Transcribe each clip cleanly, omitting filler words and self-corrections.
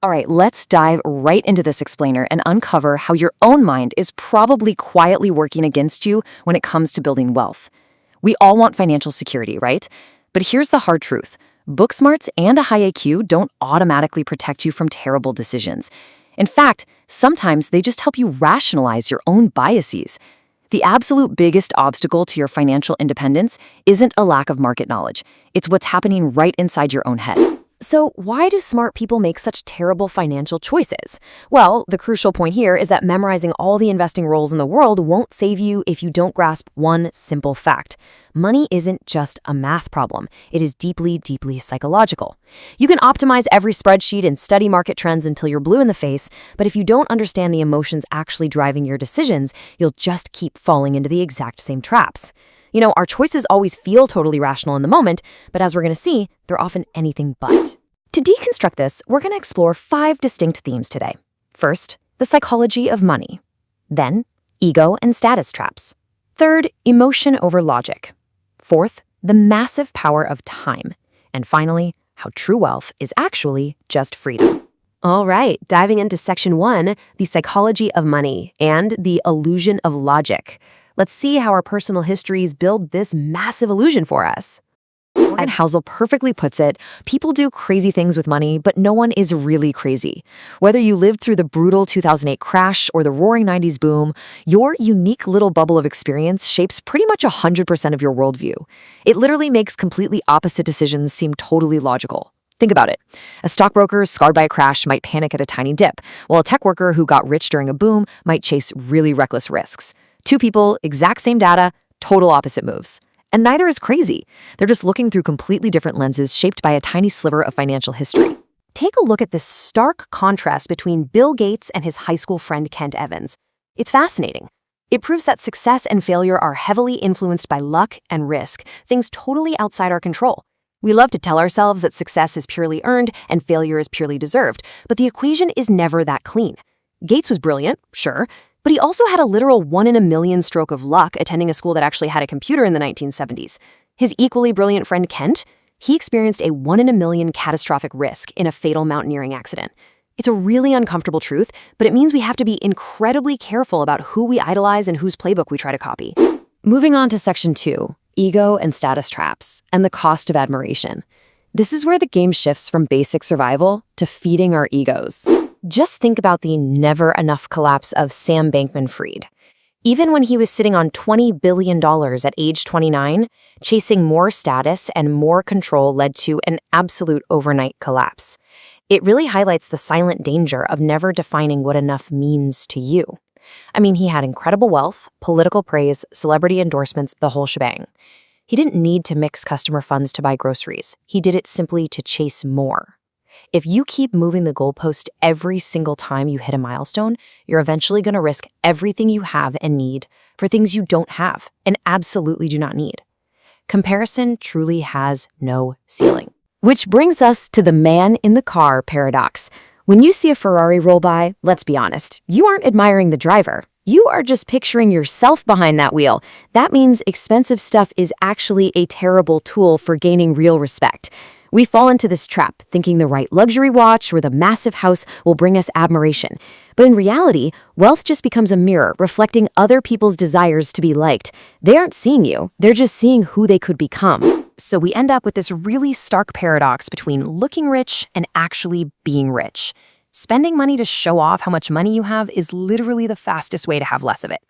All right, let's dive right into this explainer and uncover how your own mind is probably quietly working against you when it comes to building wealth. We all want financial security, right? But here's the hard truth. Book smarts and a high IQ don't automatically protect you from terrible decisions. In fact, sometimes they just help you rationalize your own biases. The absolute biggest obstacle to your financial independence isn't a lack of market knowledge. It's what's happening right inside your own head. So why do smart people make such terrible financial choices? Well, the crucial point here is that memorizing all the investing rules in the world won't save you if you don't grasp one simple fact. Money isn't just a math problem. It is deeply, deeply psychological. You can optimize every spreadsheet and study market trends until you're blue in the face, but if you don't understand the emotions actually driving your decisions, you'll just keep falling into the exact same traps. Our choices always feel totally rational in the moment, but as we're going to see, they're often anything but. To deconstruct this, we're going to explore 5 distinct themes today. First, the psychology of money. Then, ego and status traps. Third, emotion over logic. Fourth, the massive power of time. And finally, how true wealth is actually just freedom. All right, diving into section 1, the psychology of money and the illusion of logic. Let's see how our personal histories build this massive illusion for us. As Housel perfectly puts it, people do crazy things with money, but no one is really crazy. Whether you lived through the brutal 2008 crash or the roaring 90s boom, your unique little bubble of experience shapes pretty much 100% of your worldview. It literally makes completely opposite decisions seem totally logical. Think about it. A stockbroker scarred by a crash might panic at a tiny dip, while a tech worker who got rich during a boom might chase really reckless risks. 2 people, exact same data, total opposite moves. And neither is crazy. They're just looking through completely different lenses shaped by a tiny sliver of financial history. Take a look at this stark contrast between Bill Gates and his high school friend Kent Evans. It's fascinating. It proves that success and failure are heavily influenced by luck and risk, things totally outside our control. We love to tell ourselves that success is purely earned and failure is purely deserved, but the equation is never that clean. Gates was brilliant, sure, but he also had a literal 1 in a million stroke of luck attending a school that actually had a computer in the 1970s. His equally brilliant friend Kent, he experienced a 1 in a million catastrophic risk in a fatal mountaineering accident. It's a really uncomfortable truth, but it means we have to be incredibly careful about who we idolize and whose playbook we try to copy. Moving on to section 2, ego and status traps, and the cost of admiration. This is where the game shifts from basic survival to feeding our egos. Just think about the never-enough collapse of Sam Bankman-Fried. Even when he was sitting on $20 billion at age 29, chasing more status and more control led to an absolute overnight collapse. It really highlights the silent danger of never defining what enough means to you. I mean, he had incredible wealth, political praise, celebrity endorsements, the whole shebang. He didn't need to mix customer funds to buy groceries. He did it simply to chase more. If you keep moving the goalpost every single time you hit a milestone, you're eventually going to risk everything you have and need for things you don't have and absolutely do not need. Comparison truly has no ceiling. Which brings us to the man in the car paradox. When you see a Ferrari roll by, let's be honest, you aren't admiring the driver. You are just picturing yourself behind that wheel. That means expensive stuff is actually a terrible tool for gaining real respect. We fall into this trap, thinking the right luxury watch or the massive house will bring us admiration. But in reality, wealth just becomes a mirror reflecting other people's desires to be liked. They aren't seeing you, they're just seeing who they could become. So we end up with this really stark paradox between looking rich and actually being rich. Spending money to show off how much money you have is literally the fastest way to have less of it.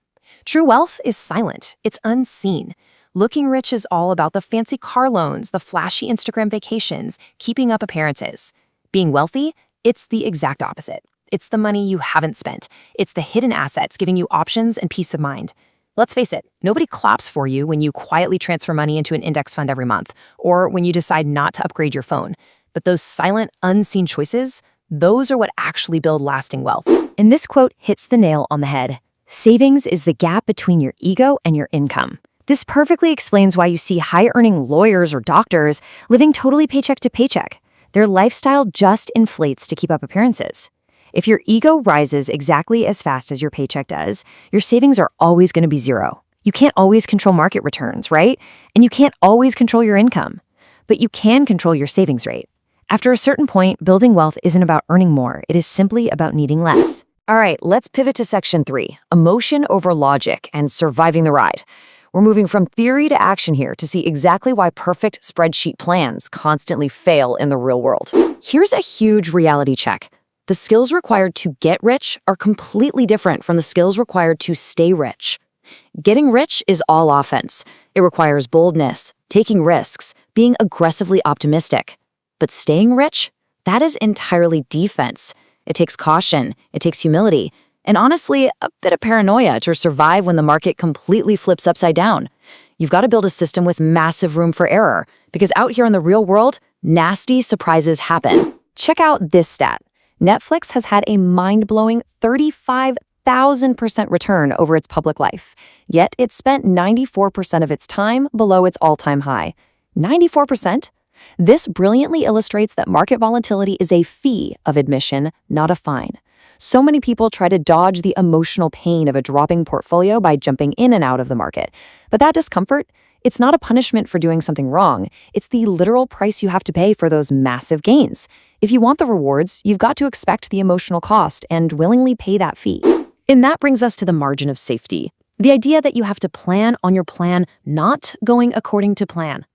True wealth is silent, it's unseen. Looking rich is all about the fancy car loans, the flashy Instagram vacations, keeping up appearances. Being wealthy, it's the exact opposite. It's the money you haven't spent. It's the hidden assets giving you options and peace of mind. Let's face it, nobody claps for you when you quietly transfer money into an index fund every month, or when you decide not to upgrade your phone. But those silent, unseen choices, those are what actually build lasting wealth. And this quote hits the nail on the head. Savings is the gap between your ego and your income. This perfectly explains why you see high-earning lawyers or doctors living totally paycheck to paycheck. Their lifestyle just inflates to keep up appearances. If your ego rises exactly as fast as your paycheck does, your savings are always going to be zero. You can't always control market returns, right? And you can't always control your income. But you can control your savings rate. After a certain point, building wealth isn't about earning more, it is simply about needing less. All right, let's pivot to section 3, emotion over logic and surviving the ride. We're moving from theory to action here to see exactly why perfect spreadsheet plans constantly fail in the real world. Here's a huge reality check. The skills required to get rich are completely different from the skills required to stay rich. Getting rich is all offense. It requires boldness, taking risks, being aggressively optimistic. But staying rich? That is entirely defense. It takes caution, it takes humility, and honestly, a bit of paranoia to survive when the market completely flips upside down. You've got to build a system with massive room for error, because out here in the real world, nasty surprises happen. Check out this stat. Netflix has had a mind-blowing 35,000% return over its public life, yet it spent 94% of its time below its all-time high. 94%? This brilliantly illustrates that market volatility is a fee of admission, not a fine. So many people try to dodge the emotional pain of a dropping portfolio by jumping in and out of the market. But that discomfort, it's not a punishment for doing something wrong. It's the literal price you have to pay for those massive gains. If you want the rewards, you've got to expect the emotional cost and willingly pay that fee. And that brings us to the margin of safety. The idea that you have to plan on your plan not going according to plan.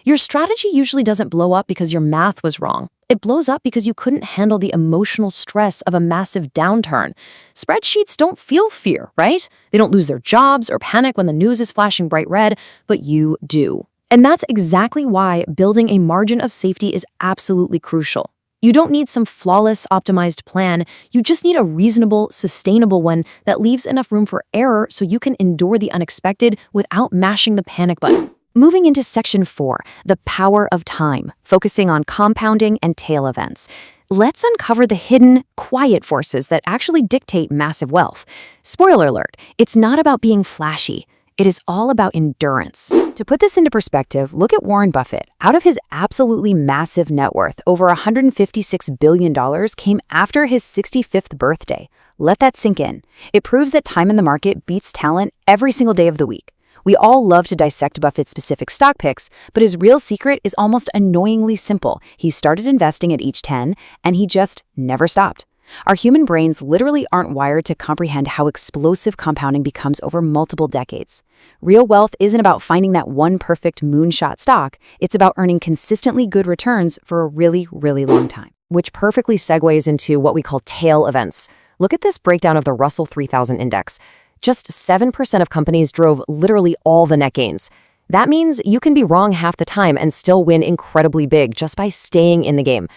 Your strategy usually doesn't blow up because your math was wrong. It blows up because you couldn't handle the emotional stress of a massive downturn. Spreadsheets don't feel fear, right? They don't lose their jobs or panic when the news is flashing bright red, but you do. And that's exactly why building a margin of safety is absolutely crucial. You don't need some flawless, optimized plan. You just need a reasonable, sustainable one that leaves enough room for error so you can endure the unexpected without mashing the panic button. Moving into section 4, the power of time, focusing on compounding and tail events. Let's uncover the hidden, quiet forces that actually dictate massive wealth. Spoiler alert, it's not about being flashy. It is all about endurance. To put this into perspective, look at Warren Buffett. Out of his absolutely massive net worth, over $156 billion came after his 65th birthday. Let that sink in. It proves that time in the market beats talent every single day of the week. We all love to dissect Buffett's specific stock picks, but his real secret is almost annoyingly simple. He started investing at each 10, and he just never stopped. Our human brains literally aren't wired to comprehend how explosive compounding becomes over multiple decades. Real wealth isn't about finding that one perfect moonshot stock. It's about earning consistently good returns for a really, really long time. Which perfectly segues into what we call tail events. Look at this breakdown of the Russell 3000 index. Just 7% of companies drove literally all the net gains. That means you can be wrong half the time and still win incredibly big just by staying in the game.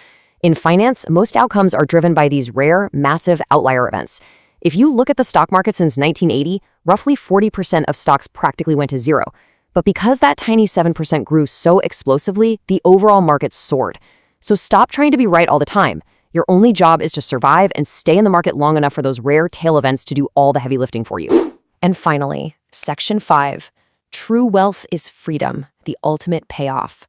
In finance, most outcomes are driven by these rare, massive outlier events. If you look at the stock market since 1980, roughly 40% of stocks practically went to zero. But because that tiny 7% grew so explosively, the overall market soared. So stop trying to be right all the time. Your only job is to survive and stay in the market long enough for those rare tail events to do all the heavy lifting for you. And finally, section 5, true wealth is freedom, the ultimate payoff.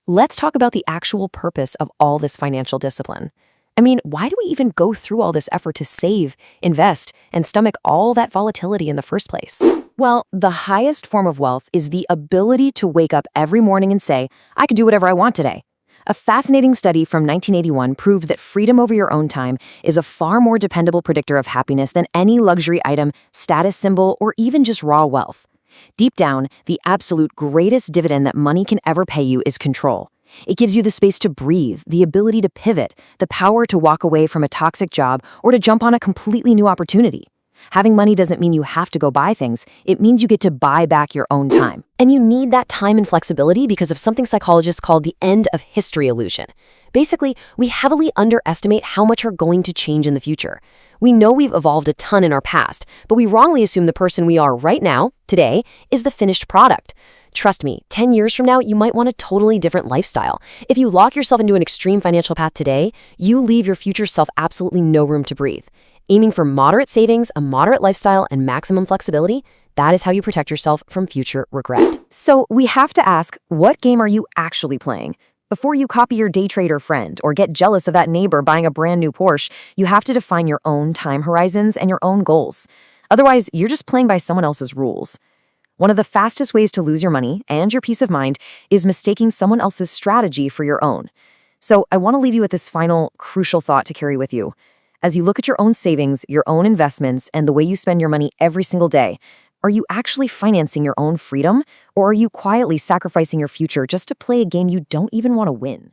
Let's talk about the actual purpose of all this financial discipline. I mean, why do we even go through all this effort to save, invest, and stomach all that volatility in the first place? Well, the highest form of wealth is the ability to wake up every morning and say, I can do whatever I want today. A fascinating study from 1981 proved that freedom over your own time is a far more dependable predictor of happiness than any luxury item, status symbol, or even just raw wealth. Deep down, the absolute greatest dividend that money can ever pay you is control. It gives you the space to breathe, the ability to pivot, the power to walk away from a toxic job or to jump on a completely new opportunity. Having money doesn't mean you have to go buy things. It means you get to buy back your own time. And you need that time and flexibility because of something psychologists call the end of history illusion. Basically, we heavily underestimate how much are going to change in the future. We know we've evolved a ton in our past, but we wrongly assume the person we are right now, today, is the finished product. Trust me, 10 years from now, you might want a totally different lifestyle. If you lock yourself into an extreme financial path today, you leave your future self absolutely no room to breathe. Aiming for moderate savings, a moderate lifestyle, and maximum flexibility, that is how you protect yourself from future regret. So we have to ask, what game are you actually playing? Before you copy your day trader friend or get jealous of that neighbor buying a brand new Porsche, you have to define your own time horizons and your own goals. Otherwise, you're just playing by someone else's rules. One of the fastest ways to lose your money and your peace of mind is mistaking someone else's strategy for your own. So I want to leave you with this final crucial thought to carry with you. As you look at your own savings, your own investments, and the way you spend your money every single day, are you actually financing your own freedom, or are you quietly sacrificing your future just to play a game you don't even want to win?